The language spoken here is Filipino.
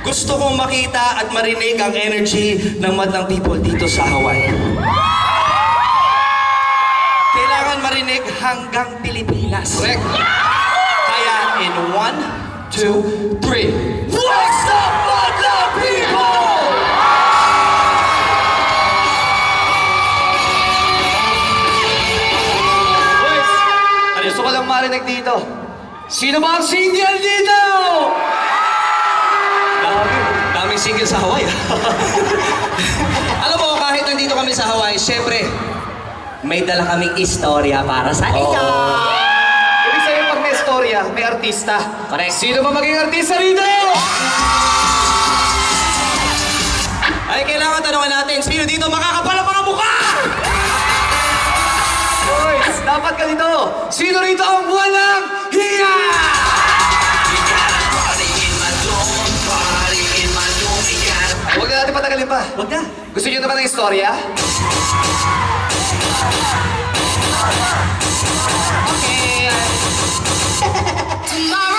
Gusto kong makita at marinig ang energy ng madlang people dito sa Hawaii. Kailangan marinig hanggang Pilipinas. Correct. Kaya in 1, 2, 3. What's up, madlang people? Boys, gusto ko lang marinig dito. Sino ba ang single dito? Daming single sa Hawaii. Alam mo, kahit nandito kami sa Hawaii, syempre, may dala kaming istorya para sa inyo. Ibig sabihin pag may istorya, may artista. Correct. Sino ba maging artista rito? Ay, kailangan tanongin natin, sino dito makakapal ang mga mukha? Boys, dapat ganito. Sino rito ang walang hiya? Huwag na natin patagalin pa. Huwag na. Gusto niyo naman ng istorya? Okay. Tomorrow